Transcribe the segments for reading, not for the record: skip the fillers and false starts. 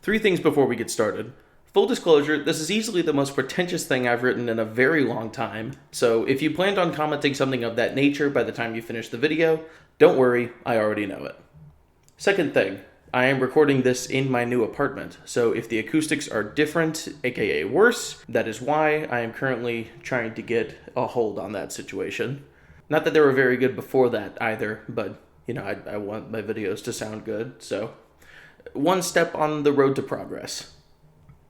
3 things before we get started. Full disclosure, this is easily the most pretentious thing I've written in a very long time, so if you planned on commenting something of that nature by the time you finish the video, don't worry, I already know it. Second thing, I am recording this in my new apartment, so if the acoustics are different, aka worse, that is why I am currently trying to get a hold on that situation. Not that they were very good before that either, but, I want my videos to sound good, so one step on the road to progress.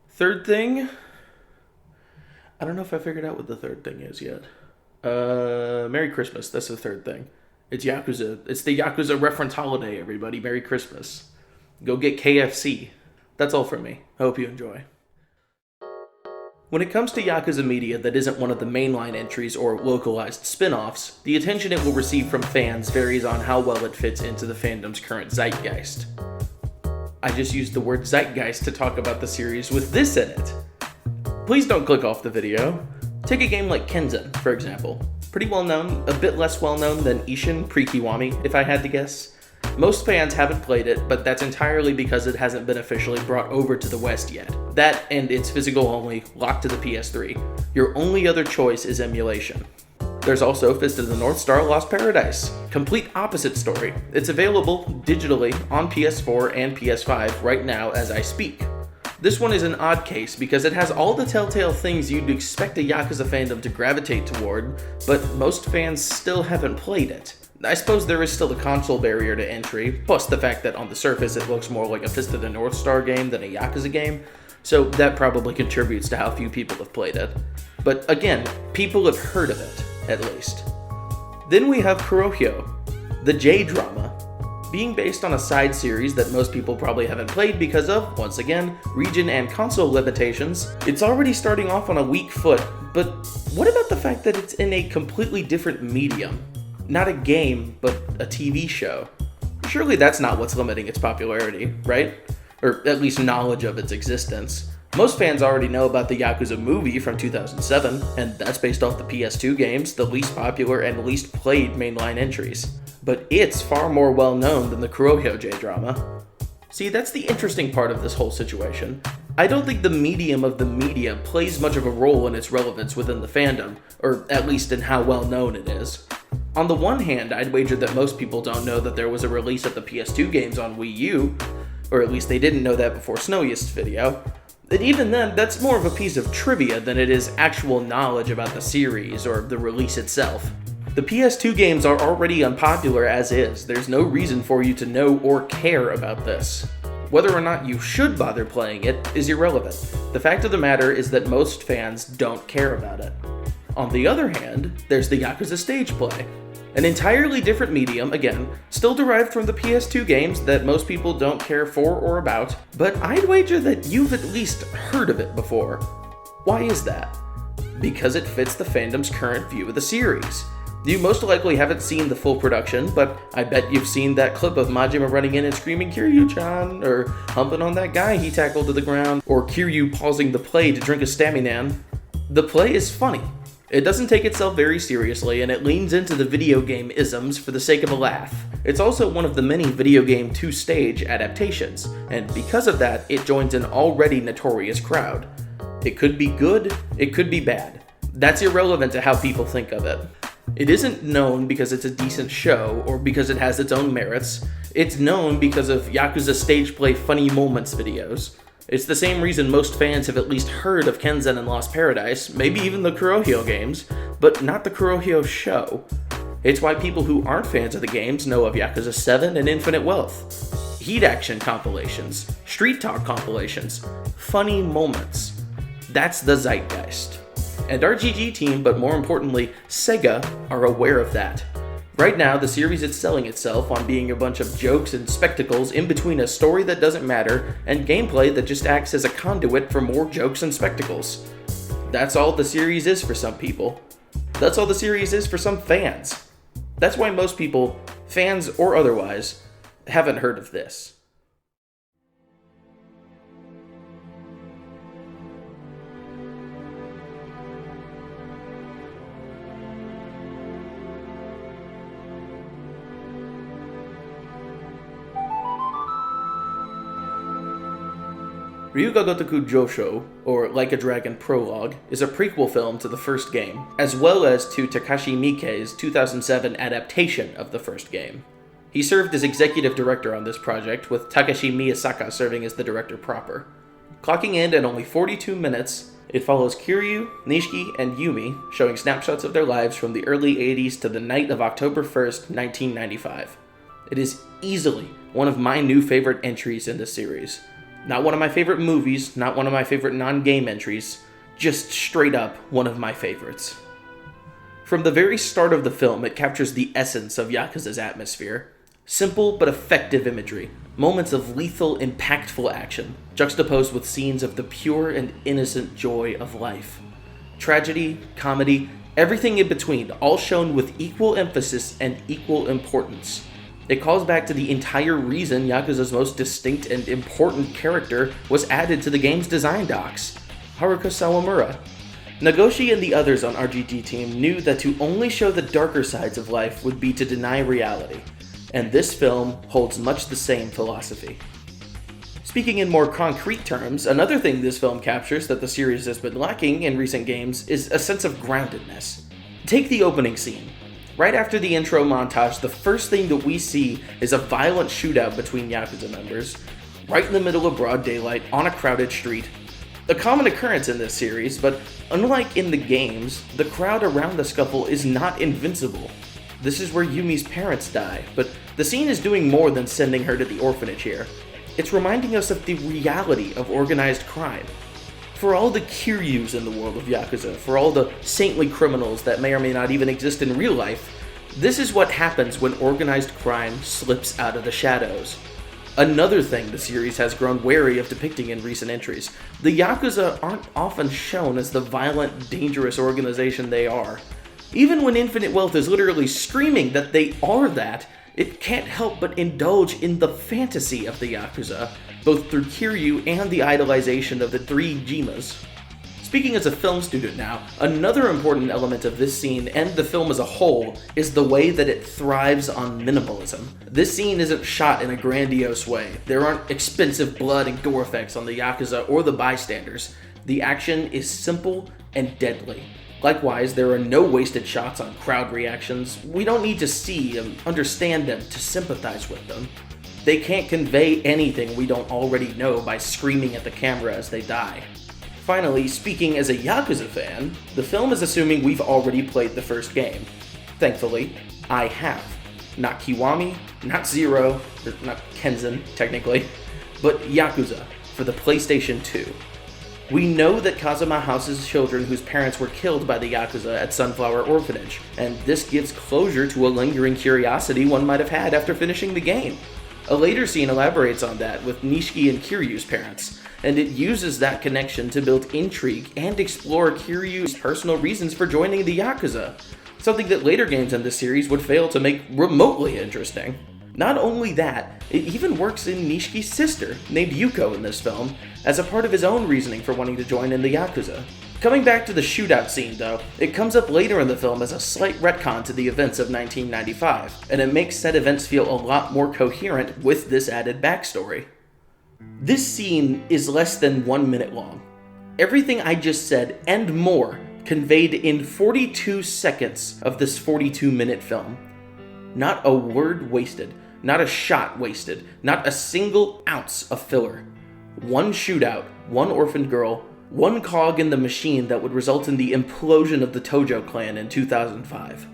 Third thing, I don't know if I figured out what the third thing is yet. Merry Christmas, that's the third thing. It's Yakuza. It's the Yakuza reference holiday, everybody. Merry Christmas. Go get KFC. That's all from me. I hope you enjoy. When it comes to Yakuza media that isn't one of the mainline entries or localized spin-offs, the attention it will receive from fans varies on how well it fits into the fandom's current zeitgeist. I just used the word zeitgeist to talk about the series with this in it. Please don't click off the video. Take a game like Kenzen, for example. Pretty well known, a bit less well known than Ishin pre-Kiwami, if I had to guess. Most fans haven't played it, but that's entirely because it hasn't been officially brought over to the West yet. That and it's physical only, locked to the PS3. Your only other choice is emulation. There's also Fist of the North Star Lost Paradise. Complete opposite story. It's available digitally on PS4 and PS5 right now as I speak. This one is an odd case because it has all the telltale things you'd expect a Yakuza fandom to gravitate toward, but most fans still haven't played it. I suppose there is still a console barrier to entry, plus the fact that on the surface it looks more like a Fist of the North Star game than a Yakuza game, so that probably contributes to how few people have played it. But again, people have heard of it, at least. Then we have Kurohyou, the J-drama, being based on a side series that most people probably haven't played because of, once again, region and console limitations. It's already starting off on a weak foot, but what about the fact that it's in a completely different medium? Not a game, but a TV show. Surely that's not what's limiting its popularity, right? Or at least knowledge of its existence. Most fans already know about the Yakuza movie from 2007, and that's based off the PS2 games, the least popular and least played mainline entries. But it's far more well known than the Kurohyou J-drama. See, that's the interesting part of this whole situation. I don't think the medium of the media plays much of a role in its relevance within the fandom, or at least in how well known it is. On the one hand, I'd wager that most people don't know that there was a release of the PS2 games on Wii U, or at least they didn't know that before Snowiest's video. And even then, that's more of a piece of trivia than it is actual knowledge about the series or the release itself. The PS2 games are already unpopular as is. There's no reason for you to know or care about this. Whether or not you should bother playing it is irrelevant. The fact of the matter is that most fans don't care about it. On the other hand, there's the Yakuza stage play. An entirely different medium, again, still derived from the PS2 games that most people don't care for or about, but I'd wager that you've at least heard of it before. Why is that? Because it fits the fandom's current view of the series. You most likely haven't seen the full production, but I bet you've seen that clip of Majima running in and screaming Kiryu-chan, or humping on that guy he tackled to the ground, or Kiryu pausing the play to drink a Staminan. The play is funny. It doesn't take itself very seriously, and it leans into the video game isms for the sake of a laugh. It's also one of the many video game 2-stage adaptations, and because of that, it joins an already notorious crowd. It could be good, it could be bad. That's irrelevant to how people think of it. It isn't known because it's a decent show, or because it has its own merits. It's known because of Yakuza stage play funny moments videos. It's the same reason most fans have at least heard of Kenzen and Lost Paradise, maybe even the Kurohyou games, but not the Kurohyou show. It's why people who aren't fans of the games know of Yakuza 7 and Infinite Wealth, Heat Action compilations, Street Talk compilations, funny moments. That's the zeitgeist. And our GG team, but more importantly, Sega, are aware of that. Right now, the series is selling itself on being a bunch of jokes and spectacles in between a story that doesn't matter and gameplay that just acts as a conduit for more jokes and spectacles. That's all the series is for some people. That's all the series is for some fans. That's why most people, fans or otherwise, haven't heard of this. Ryuga Gotoku Joshou, or Like a Dragon Prologue, is a prequel film to the first game, as well as to Takashi Miike's 2007 adaptation of the first game. He served as executive director on this project, with Takashi Miyasaka serving as the director proper. Clocking in at only 42 minutes, it follows Kiryu, Nishiki, and Yumi, showing snapshots of their lives from the early 80s to the night of October 1st, 1995. It is easily one of my new favorite entries in the series. Not one of my favorite movies, not one of my favorite non-game entries, just straight up one of my favorites. From the very start of the film, it captures the essence of Yakuza's atmosphere. Simple but effective imagery, moments of lethal, impactful action, juxtaposed with scenes of the pure and innocent joy of life. Tragedy, comedy, everything in between, all shown with equal emphasis and equal importance. It calls back to the entire reason Yakuza's most distinct and important character was added to the game's design docs, Haruka Sawamura. Nagoshi and the others on RGG team knew that to only show the darker sides of life would be to deny reality, and this film holds much the same philosophy. Speaking in more concrete terms, another thing this film captures that the series has been lacking in recent games is a sense of groundedness. Take the opening scene. Right after the intro montage, the first thing that we see is a violent shootout between Yakuza members, right in the middle of broad daylight, on a crowded street. A common occurrence in this series, but unlike in the games, the crowd around the scuffle is not invincible. This is where Yumi's parents die, but the scene is doing more than sending her to the orphanage here. It's reminding us of the reality of organized crime. For all the Kiryus in the world of Yakuza, for all the saintly criminals that may or may not even exist in real life, this is what happens when organized crime slips out of the shadows. Another thing the series has grown wary of depicting in recent entries, the Yakuza aren't often shown as the violent, dangerous organization they are. Even when Infinite Wealth is literally screaming that they are that, it can't help but indulge in the fantasy of the Yakuza, both through Kiryu and the idolization of the three Jimas. Speaking as a film student now, another important element of this scene and the film as a whole is the way that it thrives on minimalism. This scene isn't shot in a grandiose way. There aren't expensive blood and gore effects on the Yakuza or the bystanders. The action is simple and deadly. Likewise, there are no wasted shots on crowd reactions. We don't need to see and understand them to sympathize with them. They can't convey anything we don't already know by screaming at the camera as they die. Finally, speaking as a Yakuza fan, the film is assuming we've already played the first game. Thankfully, I have. Not Kiwami, not Zero, not Kenzan, technically, but Yakuza for the PlayStation 2. We know that Kazuma houses children whose parents were killed by the Yakuza at Sunflower Orphanage, and this gives closure to a lingering curiosity one might have had after finishing the game. A later scene elaborates on that with Nishiki and Kiryu's parents, and it uses that connection to build intrigue and explore Kiryu's personal reasons for joining the Yakuza, something that later games in this series would fail to make remotely interesting. Not only that, it even works in Nishiki's sister, named Yuko in this film, as a part of his own reasoning for wanting to join in the Yakuza. Coming back to the shootout scene though, it comes up later in the film as a slight retcon to the events of 1995, and it makes said events feel a lot more coherent with this added backstory. This scene is less than 1 minute long. Everything I just said and more conveyed in 42 seconds of this 42-minute film. Not a word wasted, not a shot wasted, not a single ounce of filler. One shootout, one orphaned girl, one cog in the machine that would result in the implosion of the Tojo clan in 2005.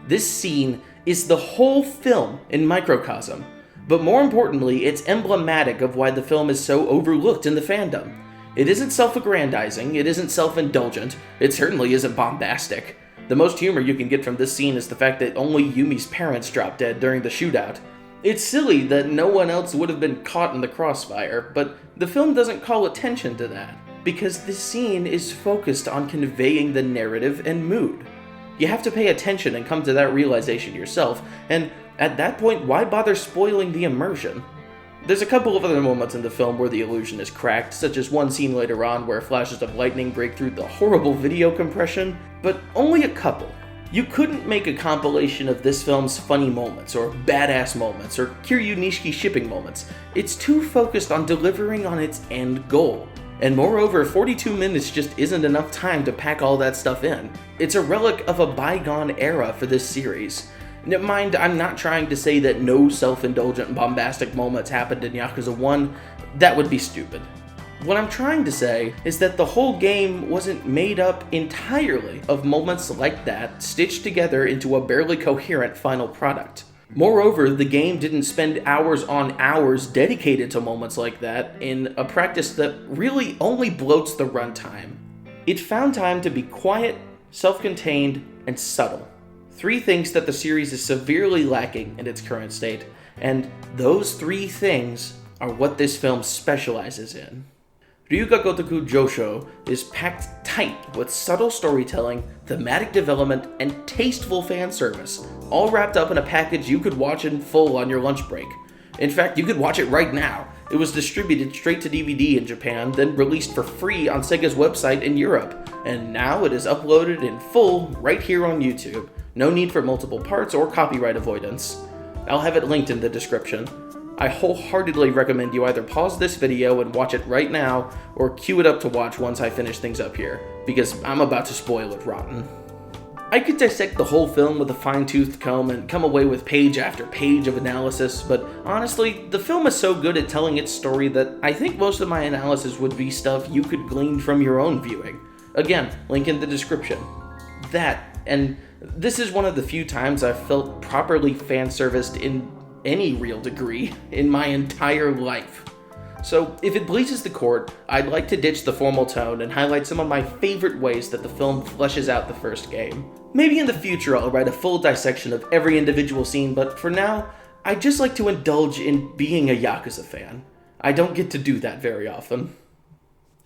This scene is the whole film in microcosm, but more importantly, it's emblematic of why the film is so overlooked in the fandom. It isn't self-aggrandizing, it isn't self-indulgent, it certainly isn't bombastic. The most humor you can get from this scene is the fact that only Yumi's parents drop dead during the shootout. It's silly that no one else would have been caught in the crossfire, but the film doesn't call attention to that, because this scene is focused on conveying the narrative and mood. You have to pay attention and come to that realization yourself, and at that point, why bother spoiling the immersion? There's a couple of other moments in the film where the illusion is cracked, such as one scene later on where flashes of lightning break through the horrible video compression, but only a couple. You couldn't make a compilation of this film's funny moments, or badass moments, or Kiryu Nishiki shipping moments. It's too focused on delivering on its end goal. And moreover, 42 minutes just isn't enough time to pack all that stuff in. It's a relic of a bygone era for this series. Mind, I'm not trying to say that no self-indulgent bombastic moments happened in Yakuza 1, that would be stupid. What I'm trying to say is that the whole game wasn't made up entirely of moments like that stitched together into a barely coherent final product. Moreover, the game didn't spend hours on hours dedicated to moments like that in a practice that really only bloats the runtime. It found time to be quiet, self-contained, and subtle. 3 things that the series is severely lacking in its current state, and those 3 things are what this film specializes in. Ryuga Gotoku Joshou is packed tight with subtle storytelling, thematic development, and tasteful fan service, all wrapped up in a package you could watch in full on your lunch break. In fact, you could watch it right now. It was distributed straight to DVD in Japan, then released for free on Sega's website in Europe, and now it is uploaded in full right here on YouTube. No need for multiple parts or copyright avoidance. I'll have it linked in the description. I wholeheartedly recommend you either pause this video and watch it right now, or queue it up to watch once I finish things up here, because I'm about to spoil it rotten. I could dissect the whole film with a fine-toothed comb and come away with page after page of analysis, but honestly, the film is so good at telling its story that I think most of my analysis would be stuff you could glean from your own viewing. Again, link in the description. That, and this is one of the few times I've felt properly fan-serviced in any real degree in my entire life. So, if it pleases the court, I'd like to ditch the formal tone and highlight some of my favorite ways that the film fleshes out the first game. Maybe in the future I'll write a full dissection of every individual scene, but for now, I'd just like to indulge in being a Yakuza fan. I don't get to do that very often.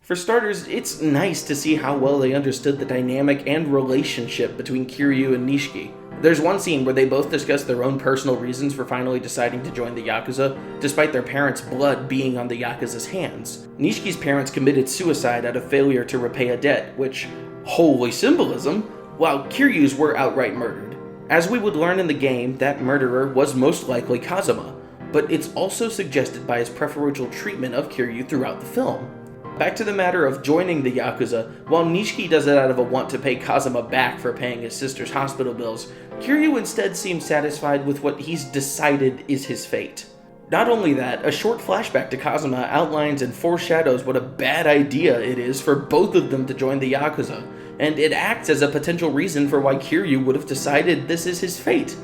For starters, it's nice to see how well they understood the dynamic and relationship between Kiryu and Nishiki. There's one scene where they both discuss their own personal reasons for finally deciding to join the Yakuza, despite their parents' blood being on the Yakuza's hands. Nishiki's parents committed suicide out of failure to repay a debt, which, holy symbolism, while Kiryu's were outright murdered. As we would learn in the game, that murderer was most likely Kazuma, but it's also suggested by his preferential treatment of Kiryu throughout the film. Back to the matter of joining the Yakuza, while Nishiki does it out of a want to pay Kazuma back for paying his sister's hospital bills, Kiryu instead seems satisfied with what he's decided is his fate. Not only that, a short flashback to Kazuma outlines and foreshadows what a bad idea it is for both of them to join the Yakuza, and it acts as a potential reason for why Kiryu would have decided this is his fate.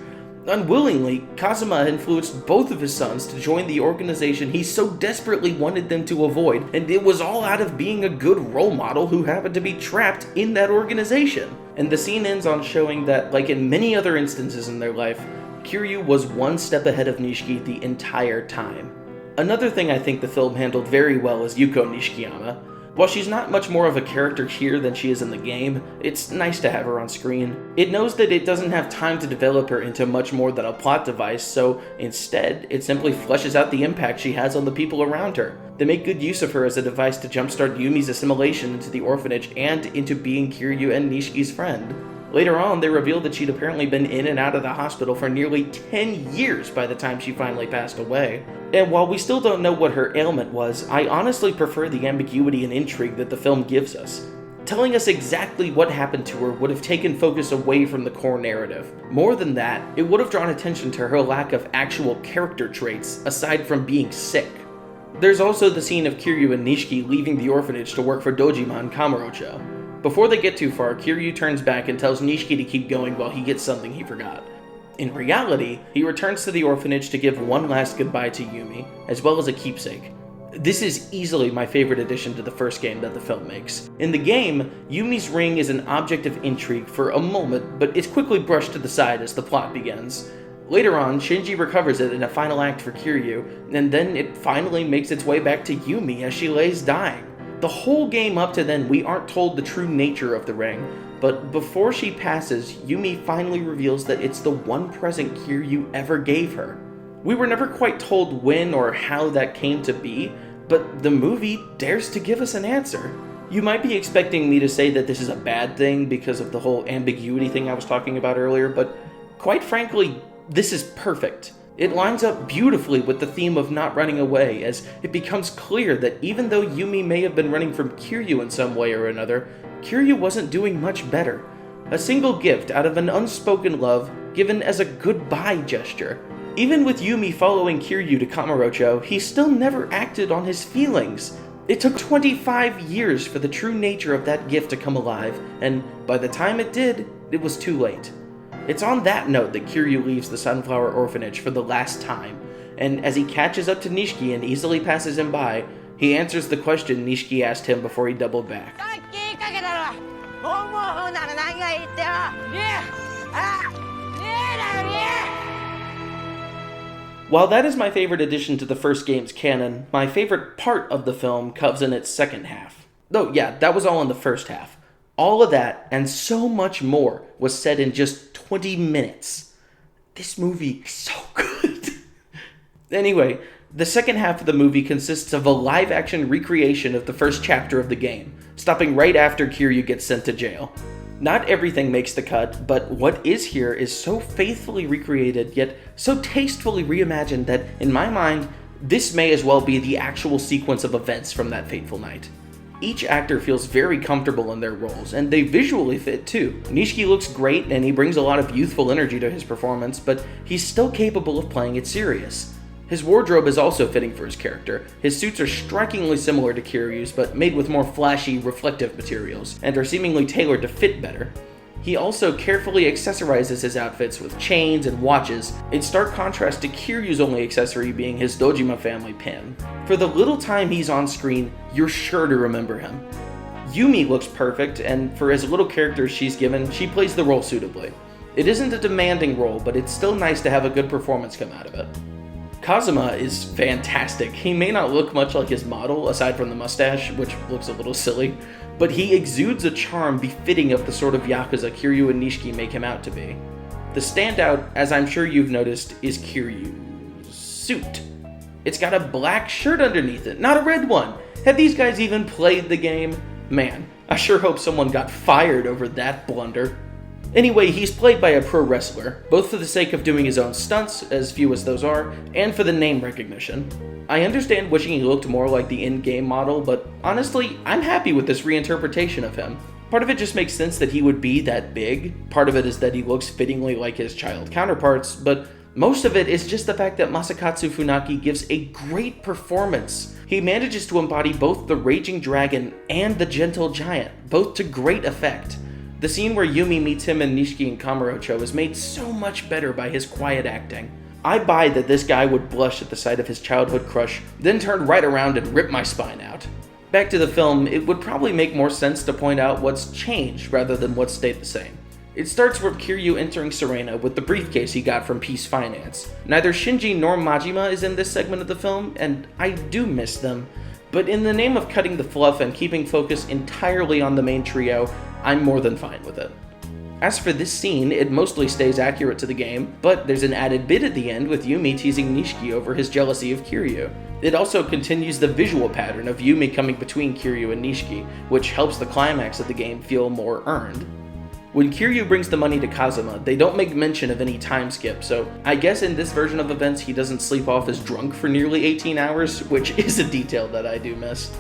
Unwillingly, Kazuma influenced both of his sons to join the organization he so desperately wanted them to avoid, and it was all out of being a good role model who happened to be trapped in that organization. And the scene ends on showing that, like in many other instances in their life, Kiryu was one step ahead of Nishiki the entire time. Another thing I think the film handled very well is Yuko Nishikiyama. While she's not much more of a character here than she is in the game, it's nice to have her on screen. It knows that it doesn't have time to develop her into much more than a plot device, so instead, it simply fleshes out the impact she has on the people around her. They make good use of her as a device to jumpstart Yumi's assimilation into the orphanage and into being Kiryu and Nishiki's friend. Later on, they revealed that she'd apparently been in and out of the hospital for nearly 10 years by the time she finally passed away. And while we still don't know what her ailment was, I honestly prefer the ambiguity and intrigue that the film gives us. Telling us exactly what happened to her would have taken focus away from the core narrative. More than that, it would have drawn attention to her lack of actual character traits, aside from being sick. There's also the scene of Kiryu and Nishiki leaving the orphanage to work for Dojima Kamurocho. Before they get too far, Kiryu turns back and tells Nishiki to keep going while he gets something he forgot. In reality, he returns to the orphanage to give one last goodbye to Yumi, as well as a keepsake. This is easily my favorite addition to the first game that the film makes. In the game, Yumi's ring is an object of intrigue for a moment, but it's quickly brushed to the side as the plot begins. Later on, Shinji recovers it in a final act for Kiryu, and then it finally makes its way back to Yumi as she lays dying. The whole game up to then, we aren't told the true nature of the ring, but before she passes, Yumi finally reveals that it's the one present Kiryu ever gave her. We were never quite told when or how that came to be, but the movie dares to give us an answer. You might be expecting me to say that this is a bad thing because of the whole ambiguity thing I was talking about earlier, but quite frankly, this is perfect. It lines up beautifully with the theme of not running away, as it becomes clear that even though Yumi may have been running from Kiryu in some way or another, Kiryu wasn't doing much better. A single gift out of an unspoken love given as a goodbye gesture. Even with Yumi following Kiryu to Kamurocho, he still never acted on his feelings. It took 25 years for the true nature of that gift to come alive, and by the time it did, it was too late. It's on that note that Kiryu leaves the Sunflower Orphanage for the last time, and as he catches up to Nishiki and easily passes him by, he answers the question Nishiki asked him before he doubled back. While that is my favorite addition to the first game's canon, my favorite part of the film comes in its second half. Though, yeah, that was all in the first half. All of that, and so much more, was said in just 20 minutes. This movie is so good. Anyway, the second half of the movie consists of a live-action recreation of the first chapter of the game, stopping right after Kiryu gets sent to jail. Not everything makes the cut, but what is here is so faithfully recreated, yet so tastefully reimagined that, in my mind, this may as well be the actual sequence of events from that fateful night. Each actor feels very comfortable in their roles, and they visually fit too. Nishiki looks great, and he brings a lot of youthful energy to his performance, but he's still capable of playing it serious. His wardrobe is also fitting for his character. His suits are strikingly similar to Kiryu's, but made with more flashy, reflective materials, and are seemingly tailored to fit better. He also carefully accessorizes his outfits with chains and watches, in stark contrast to Kiryu's only accessory being his Dojima family pin. For the little time he's on screen, you're sure to remember him. Yumi looks perfect, and for as little character she's given, she plays the role suitably. It isn't a demanding role, but it's still nice to have a good performance come out of it. Kazuma is fantastic. He may not look much like his model, aside from the mustache, which looks a little silly, but he exudes a charm befitting of the sort of Yakuza Kiryu and Nishiki make him out to be. The standout, as I'm sure you've noticed, is Kiryu's suit. It's got a black shirt underneath it, not a red one. Have these guys even played the game? Man, I sure hope someone got fired over that blunder. Anyway, he's played by a pro wrestler, both for the sake of doing his own stunts, as few as those are, and for the name recognition. I understand wishing he looked more like the in-game model, but honestly, I'm happy with this reinterpretation of him. Part of it just makes sense that he would be that big, part of it is that he looks fittingly like his child counterparts, but most of it is just the fact that Masakatsu Funaki gives a great performance. He manages to embody both the raging dragon and the gentle giant, both to great effect. The scene where Yumi meets him and Nishiki and Kamurocho is made so much better by his quiet acting. I buy that this guy would blush at the sight of his childhood crush, then turn right around and rip my spine out. Back to the film, it would probably make more sense to point out what's changed rather than what's stayed the same. It starts with Kiryu entering Serena with the briefcase he got from Peace Finance. Neither Shinji nor Majima is in this segment of the film, and I do miss them. But in the name of cutting the fluff and keeping focus entirely on the main trio, I'm more than fine with it. As for this scene, it mostly stays accurate to the game, but there's an added bit at the end with Yumi teasing Nishiki over his jealousy of Kiryu. It also continues the visual pattern of Yumi coming between Kiryu and Nishiki, which helps the climax of the game feel more earned. When Kiryu brings the money to Kazuma, they don't make mention of any time skip, so I guess in this version of events he doesn't sleep off as drunk for nearly 18 hours, which is a detail that I do miss.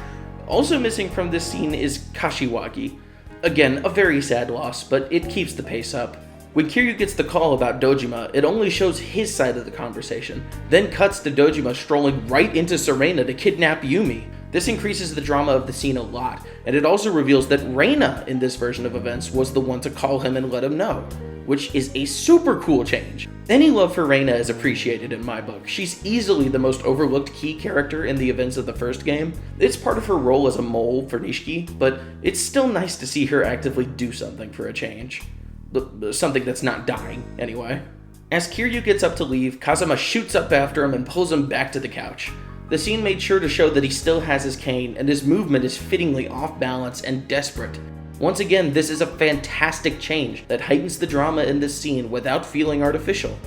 Also missing from this scene is Kashiwagi. Again, a very sad loss, but it keeps the pace up. When Kiryu gets the call about Dojima, it only shows his side of the conversation, then cuts to Dojima strolling right into Serena to kidnap Yumi. This increases the drama of the scene a lot, and it also reveals that Reina in this version of events was the one to call him and let him know, which is a super cool change. Any love for Reina is appreciated in my book. She's easily the most overlooked key character in the events of the first game. It's part of her role as a mole for Nishiki, but it's still nice to see her actively do something for a change. Something that's not dying, anyway. As Kiryu gets up to leave, Kazuma shoots up after him and pulls him back to the couch. The scene made sure to show that he still has his cane, and his movement is fittingly off balance and desperate. Once again, this is a fantastic change that heightens the drama in this scene without feeling artificial.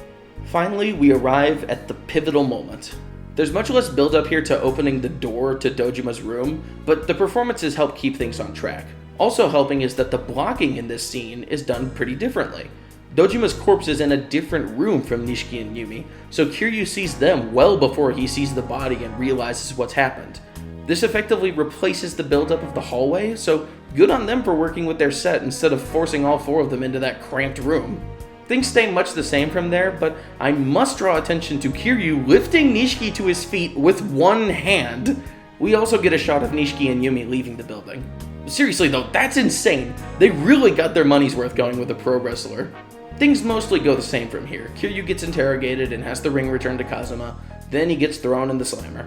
Finally, we arrive at the pivotal moment. There's much less build up here to opening the door to Dojima's room, but the performances help keep things on track. Also helping is that the blocking in this scene is done pretty differently. Dojima's corpse is in a different room from Nishiki and Yumi, so Kiryu sees them well before he sees the body and realizes what's happened. This effectively replaces the buildup of the hallway, so good on them for working with their set instead of forcing all four of them into that cramped room. Things stay much the same from there, but I must draw attention to Kiryu lifting Nishiki to his feet with one hand. We also get a shot of Nishiki and Yumi leaving the building. Seriously though, that's insane. They really got their money's worth going with a pro wrestler. Things mostly go the same from here. Kiryu gets interrogated and has the ring returned to Kazuma, then he gets thrown in the slammer.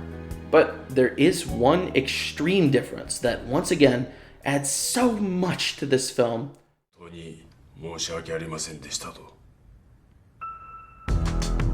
But there is one extreme difference that, once again, adds so much to this film.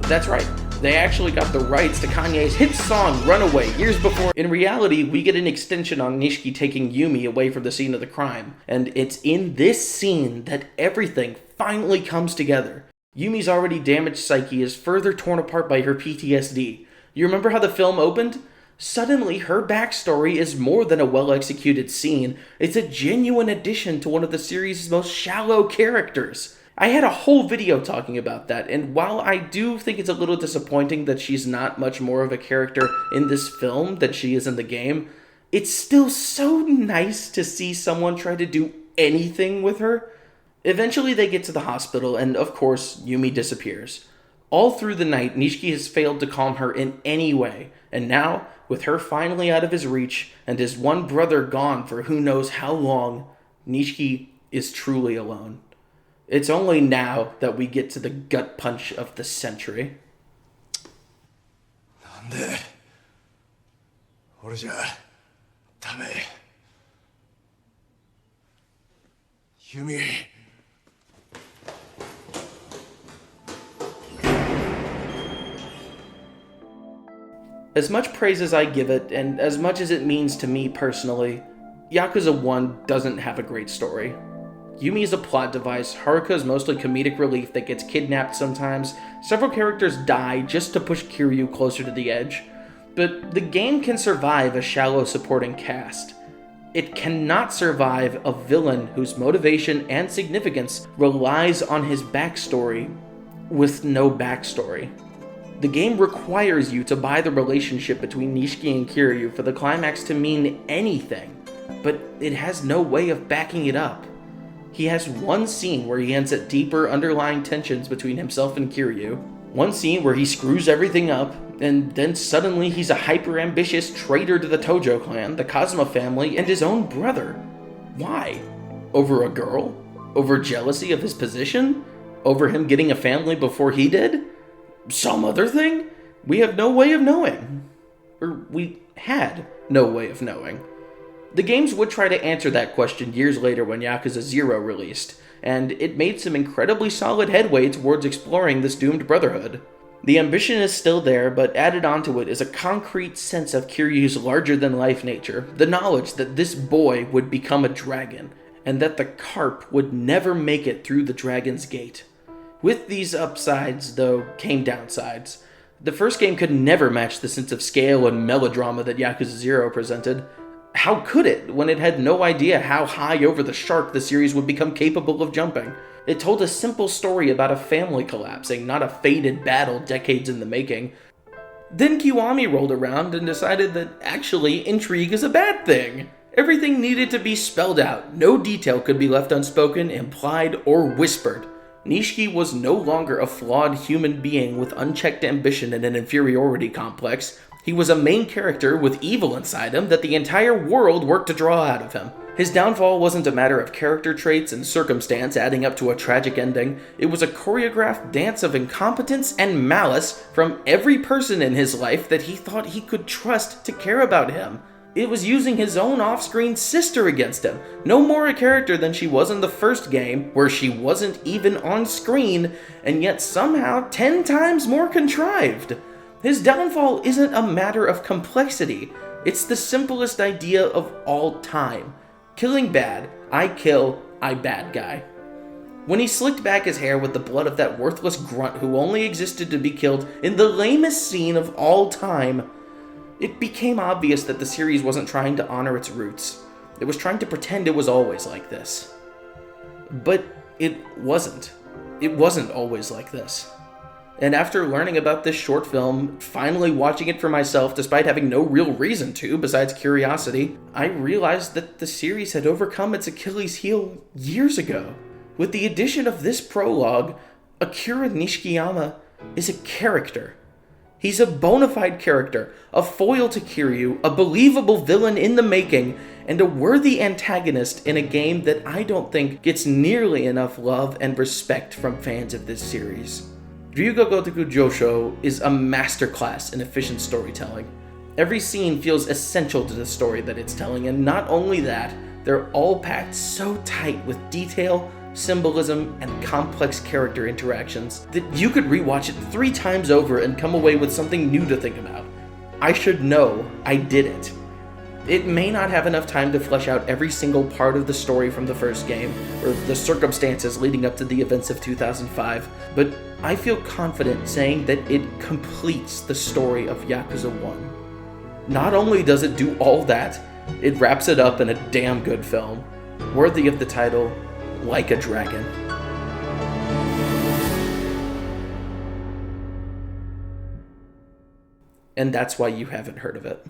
That's right, they actually got the rights to Kanye's hit song Runaway years before. In reality, we get an extension on Nishiki taking Yumi away from the scene of the crime, and it's in this scene that everything finally comes together. Yumi's already damaged psyche is further torn apart by her PTSD. You remember how the film opened? Suddenly, her backstory is more than a well-executed scene. It's a genuine addition to one of the series' most shallow characters. I had a whole video talking about that, and while I do think it's a little disappointing that she's not much more of a character in this film than she is in the game, it's still so nice to see someone try to do anything with her. Eventually they get to the hospital, and of course, Yumi disappears. All through the night, Nishiki has failed to calm her in any way, and now, with her finally out of his reach, and his one brother gone for who knows how long, Nishiki is truly alone. It's only now that we get to the gut punch of the century. Yumi. As much praise as I give it, and as much as it means to me personally, Yakuza 1 doesn't have a great story. Yumi is a plot device, Haruka is mostly comedic relief that gets kidnapped sometimes, several characters die just to push Kiryu closer to the edge, but the game can survive a shallow supporting cast. It cannot survive a villain whose motivation and significance relies on his backstory with no backstory. The game requires you to buy the relationship between Nishiki and Kiryu for the climax to mean anything, but it has no way of backing it up. He has one scene where he hints at deeper underlying tensions between himself and Kiryu, one scene where he screws everything up, and then suddenly he's a hyper-ambitious traitor to the Tojo clan, the Kazuma family, and his own brother. Why? Over a girl? Over jealousy of his position? Over him getting a family before he did? Some other thing? We have no way of knowing. Or we had no way of knowing. The games would try to answer that question years later when Yakuza 0 released, and it made some incredibly solid headway towards exploring this doomed brotherhood. The ambition is still there, but added onto it is a concrete sense of Kiryu's larger-than-life nature, the knowledge that this boy would become a dragon, and that the carp would never make it through the dragon's gate. With these upsides, though, came downsides. The first game could never match the sense of scale and melodrama that Yakuza 0 presented. How could it, when it had no idea how high over the shark the series would become capable of jumping? It told a simple story about a family collapsing, not a fated battle decades in the making. Then Kiwami rolled around and decided that actually intrigue is a bad thing. Everything needed to be spelled out. No detail could be left unspoken, implied, or whispered. Nishiki was no longer a flawed human being with unchecked ambition and an inferiority complex. He was a main character with evil inside him that the entire world worked to draw out of him. His downfall wasn't a matter of character traits and circumstance adding up to a tragic ending. It was a choreographed dance of incompetence and malice from every person in his life that he thought he could trust to care about him. It was using his own off-screen sister against him. No more a character than she was in the first game, where she wasn't even on screen, and yet somehow 10 times more contrived. His downfall isn't a matter of complexity. It's the simplest idea of all time. Killing bad, I kill, I bad guy. When he slicked back his hair with the blood of that worthless grunt who only existed to be killed in the lamest scene of all time, it became obvious that the series wasn't trying to honor its roots. It was trying to pretend it was always like this. But it wasn't. It wasn't always like this. And after learning about this short film, finally watching it for myself despite having no real reason to besides curiosity, I realized that the series had overcome its Achilles heel years ago. With the addition of this prologue, Akira Nishikiyama is a character. He's a bona fide character, a foil to Kiryu, a believable villain in the making, and a worthy antagonist in a game that I don't think gets nearly enough love and respect from fans of this series. Ryuga Gotoku Joshou is a masterclass in efficient storytelling. Every scene feels essential to the story that it's telling, and not only that, they're all packed so tight with detail, symbolism, and complex character interactions that you could rewatch it 3 times over and come away with something new to think about. I should know I did it. It may not have enough time to flesh out every single part of the story from the first game, or the circumstances leading up to the events of 2005, but I feel confident saying that it completes the story of Yakuza 1. Not only does it do all that, it wraps it up in a damn good film, worthy of the title, Like a Dragon. And that's why you haven't heard of it.